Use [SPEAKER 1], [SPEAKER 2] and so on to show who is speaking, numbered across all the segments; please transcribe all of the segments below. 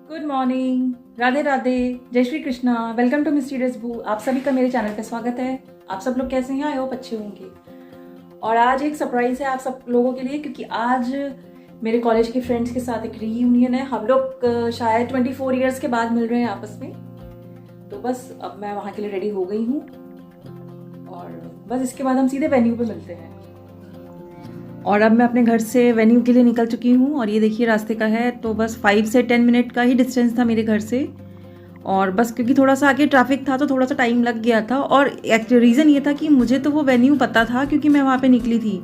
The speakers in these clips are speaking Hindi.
[SPEAKER 1] गुड मॉर्निंग, राधे राधे, जय Shri Krishna. Welcome to mysterious boo. आप सभी का मेरे चैनल पे स्वागत है। आप सब लोग कैसे हैं? आई होप अच्छे होंगे। और आज एक सरप्राइज है आप सब लोगों के लिए, क्योंकि आज मेरे कॉलेज के फ्रेंड्स के साथ एक रीयूनियन है। हम लोग शायद 24 ईयर्स के बाद मिल रहे हैं आपस में। तो बस अब मैं वहाँ के लिए रेडी हो गई हूँ और बस इसके बाद हम सीधे वेन्यू पे मिलते हैं। और अब मैं अपने घर से वेन्यू के लिए निकल चुकी हूँ और ये देखिए रास्ते का है। तो बस 5 से 10 मिनट का ही डिस्टेंस था मेरे घर से। और बस क्योंकि थोड़ा सा आगे ट्रैफिक था तो थोड़ा सा टाइम लग गया था। और रीज़न ये था कि मुझे तो वो वेन्यू पता था क्योंकि मैं वहाँ पे निकली थी।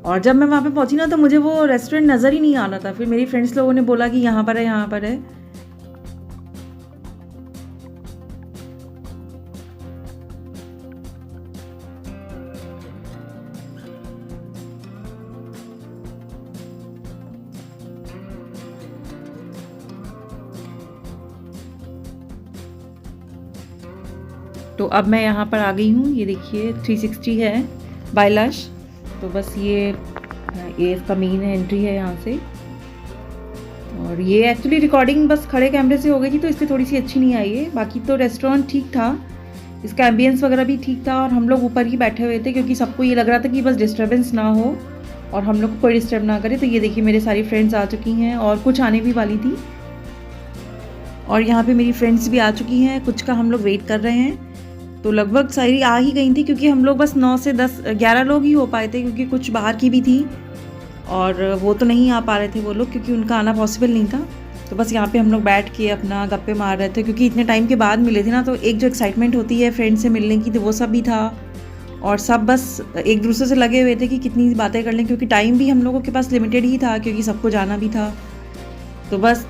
[SPEAKER 1] और जब मैं वहाँ पे पहुँची ना तो मुझे वो रेस्टोरेंट नज़र ही नहीं आ रहा था। फिर मेरी फ्रेंड्स लोगों ने बोला कि यहाँ पर है, यहाँ पर है। तो अब मैं यहाँ पर आ गई हूँ। ये देखिए 360 है बायलाश। तो बस ये इसका मेन एंट्री है यहाँ से। और ये एक्चुअली रिकॉर्डिंग बस खड़े कैमरे से हो गई थी तो इसलिए थोड़ी सी अच्छी नहीं आई है। बाकी तो रेस्टोरेंट ठीक था, इसका एम्बियंस वगैरह भी ठीक था। और हम लोग ऊपर ही बैठे हुए थे क्योंकि सबको ये लग रहा था कि बस डिस्टर्बेंस ना हो और हम लोग को कोई डिस्टर्ब ना करे। तो ये देखिए मेरे सारी फ्रेंड्स आ चुकी हैं और कुछ आने भी वाली थी। और यहाँ पे मेरी फ्रेंड्स भी आ चुकी हैं, कुछ का हम लोग वेट कर रहे हैं। तो लगभग सारी आ ही गई थी क्योंकि हम लोग बस 9 से 11 लोग ही हो पाए थे, क्योंकि कुछ बाहर की भी थी और वो तो नहीं आ पा रहे थे वो लोग, क्योंकि उनका आना पॉसिबल नहीं था। तो बस यहाँ पे हम लोग बैठ के अपना गप्पे मार रहे थे, क्योंकि इतने टाइम के बाद मिले थे ना। तो एक जो एक्साइटमेंट होती है फ्रेंड से मिलने की, तो वो सब भी था। और सब बस एक दूसरे से लगे हुए थे कि कितनी बातें कर लें, क्योंकि टाइम भी हम लोगों के पास लिमिटेड ही था क्योंकि सबको जाना भी था। तो बस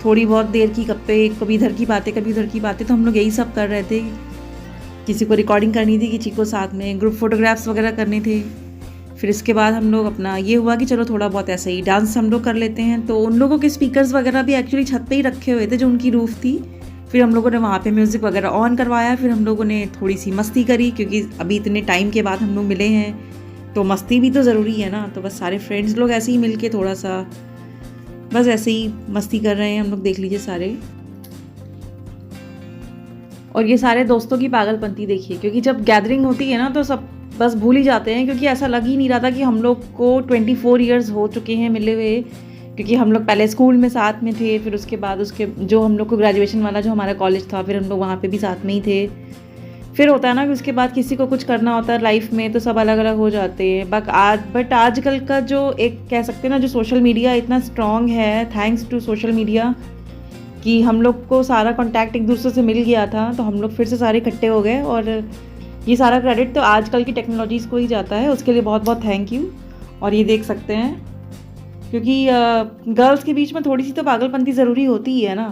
[SPEAKER 1] थोड़ी बहुत देर की गप्पे, कभी इधर की बातें कभी उधर की बातें, तो हम लोग यही सब कर रहे थे। किसी को रिकॉर्डिंग करनी थी, किसी को साथ में ग्रुप फोटोग्राफ्स वगैरह करने थे। फिर इसके बाद हम लोग अपना ये हुआ कि चलो थोड़ा बहुत ऐसे ही डांस हम लोग कर लेते हैं। तो उन लोगों के स्पीकर्स वगैरह भी एक्चुअली छत पे ही रखे हुए थे जो उनकी रूफ थी। फिर हम लोगों ने वहाँ पे म्यूज़िक वगैरह ऑन करवाया। फिर हम लोगों ने थोड़ी सी मस्ती करी, क्योंकि अभी इतने टाइम के बाद हम लोग मिले हैं तो मस्ती भी तो ज़रूरी है ना। तो बस सारे फ्रेंड्स लोग ऐसे ही मिल के थोड़ा सा बस ऐसे ही मस्ती कर रहे हैं हम लोग, देख लीजिए सारे। और ये सारे दोस्तों की पागलपंती देखिए, क्योंकि जब गैदरिंग होती है ना तो सब बस भूल ही जाते हैं, क्योंकि ऐसा लग ही नहीं रहा था कि हम लोग को 24 ईयर्स हो चुके हैं मिले हुए। क्योंकि हम लोग पहले स्कूल में साथ में थे, फिर उसके बाद उसके जो हम लोग को ग्रेजुएशन वाला जो हमारा कॉलेज था, फिर हम लोग वहाँ पे भी साथ में ही थे। फिर होता है ना कि उसके बाद किसी को कुछ करना होता है लाइफ में तो सब अलग अलग हो जाते हैं। बट आजकल का जो एक कह सकते हैं ना, जो सोशल मीडिया इतना स्ट्रॉन्ग है, थैंक्स टू सोशल मीडिया, कि हम लोग को सारा कांटेक्ट एक दूसरे से मिल गया था। तो हम लोग फिर से सारे इकट्ठे हो गए और ये सारा क्रेडिट तो आजकल की टेक्नोलॉजीज़ को ही जाता है। उसके लिए बहुत बहुत थैंक यू। और ये देख सकते हैं, क्योंकि गर्ल्स के बीच में थोड़ी सी तो पागलपंती ज़रूरी होती ही है ना।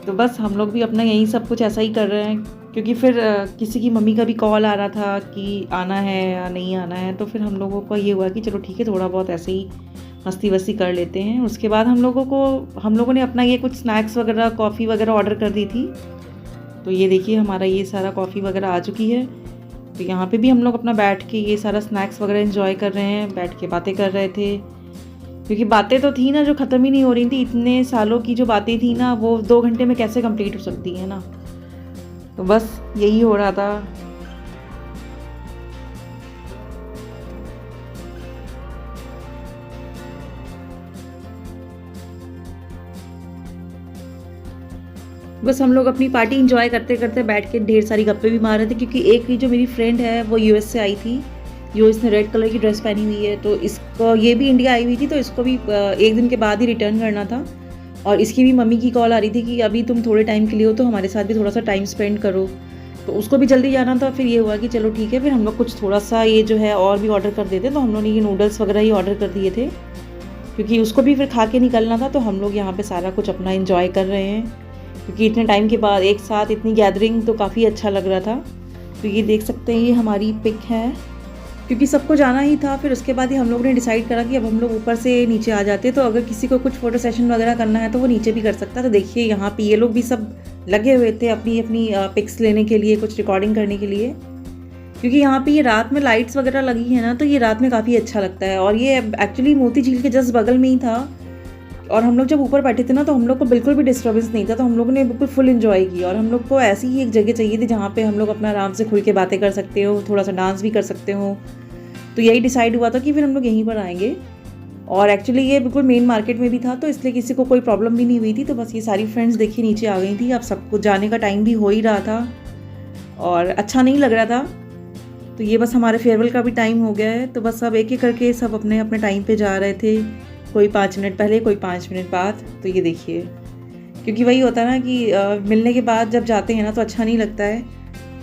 [SPEAKER 1] तो बस हम लोग भी अपना यही सब कुछ ऐसा ही कर रहे हैं, क्योंकि फिर किसी की मम्मी का भी कॉल आ रहा था कि आना है या नहीं आना है। तो फिर हम लोगों का ये हुआ कि चलो ठीक है, थोड़ा बहुत ऐसे ही मस्ती वस्ती कर लेते हैं। उसके बाद हम लोगों ने अपना ये कुछ स्नैक्स वगैरह, कॉफ़ी वगैरह ऑर्डर कर दी थी। तो ये देखिए हमारा ये सारा कॉफ़ी वगैरह आ चुकी है। तो यहाँ पे भी हम लोग अपना बैठ के ये सारा स्नैक्स वगैरह एंजॉय कर रहे हैं, बैठ के बातें कर रहे थे। क्योंकि बातें तो थी ना जो ख़त्म ही नहीं हो रही थी। इतने सालों की जो बातें थी ना, वो 2 घंटे में कैसे कंप्लीट हो सकती है ना। तो बस यही हो रहा था। बस हम लोग अपनी पार्टी इंजॉय करते करते बैठ के ढेर सारी गप्पे भी मार रहे थे, क्योंकि एक ही जो मेरी फ्रेंड है वो यूएस से आई थी, जो इसने रेड कलर की ड्रेस पहनी हुई है। तो इसको, ये भी इंडिया आई हुई थी, तो इसको भी 1 दिन के बाद ही रिटर्न करना था। और इसकी भी मम्मी की कॉल आ रही थी कि अभी तुम थोड़े टाइम के लिए हो तो हमारे साथ भी थोड़ा सा टाइम स्पेंड करो। तो उसको भी जल्दी जाना था। फिर ये हुआ कि चलो ठीक है, फिर हम लोग कुछ थोड़ा सा ये जो है और भी ऑर्डर कर देते। तो हम लोगों ने ये नूडल्स वगैरह ही ऑर्डर कर दिए थे, क्योंकि उसको भी फिर खा के निकलना था। तो हम लोग यहाँ पे सारा कुछ अपना इंजॉय कर रहे हैं, क्योंकि इतने टाइम के बाद एक साथ इतनी गैदरिंग तो काफ़ी अच्छा लग रहा था। तो ये देख सकते हैं, ये हमारी पिक है, क्योंकि सबको जाना ही था। फिर उसके बाद ही हम लोग ने डिसाइड करा कि अब हम लोग ऊपर से नीचे आ जाते, तो अगर किसी को कुछ फ़ोटो सेशन वगैरह करना है तो वो नीचे भी कर सकता है। तो देखिए यहाँ पे ये लोग भी सब लगे हुए थे अपनी अपनी पिक्स लेने के लिए, कुछ रिकॉर्डिंग करने के लिए। क्योंकि यहाँ पे ये रात में लाइट्स वगैरह लगी है ना, तो ये रात में काफ़ी अच्छा लगता है। और ये एक्चुअली मोती झील के जस्ट बगल में ही था। और हम लोग जब ऊपर बैठे थे ना तो हम लोग को बिल्कुल भी डिस्टर्बेंस नहीं था, तो हम लोगों ने बिल्कुल फुल एंजॉय की। और हम लोग को ऐसी ही एक जगह चाहिए थी जहाँ पे हम लोग अपना आराम से खुल के बातें कर सकते हो, थोड़ा सा डांस भी कर सकते हो। तो यही डिसाइड हुआ था कि फिर हम लोग यहीं पर आएंगे। और एक्चुअली ये बिल्कुल मेन मार्केट में भी था, तो इसलिए किसी को कोई प्रॉब्लम भी नहीं हुई थी। तो बस ये सारी फ्रेंड्स देखिए नीचे आ गई थी। अब सबको जाने का टाइम भी हो ही रहा था और अच्छा नहीं लग रहा था। तो ये बस हमारे फेयरवेल का भी टाइम हो गया है। तो बस सब एक एक करके सब अपने अपने टाइम पे जा रहे थे, कोई 5 मिनट पहले, कोई 5 मिनट बाद। तो ये देखिए, क्योंकि वही होता है ना कि मिलने के बाद जब जाते हैं ना तो अच्छा नहीं लगता है।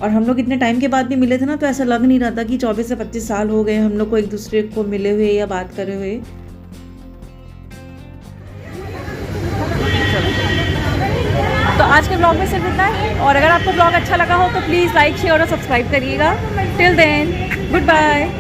[SPEAKER 1] और हम लोग इतने टाइम के बाद भी मिले थे ना, तो ऐसा लग नहीं रहा था कि 24 से 25 साल हो गए हम लोग को एक दूसरे को मिले हुए या बात करे हुए। तो आज के ब्लॉग में सिर्फ इतना है, और अगर आपको ब्लॉग अच्छा लगा हो तो प्लीज़ लाइक, शेयर और सब्सक्राइब करिएगा। Till then, good bye.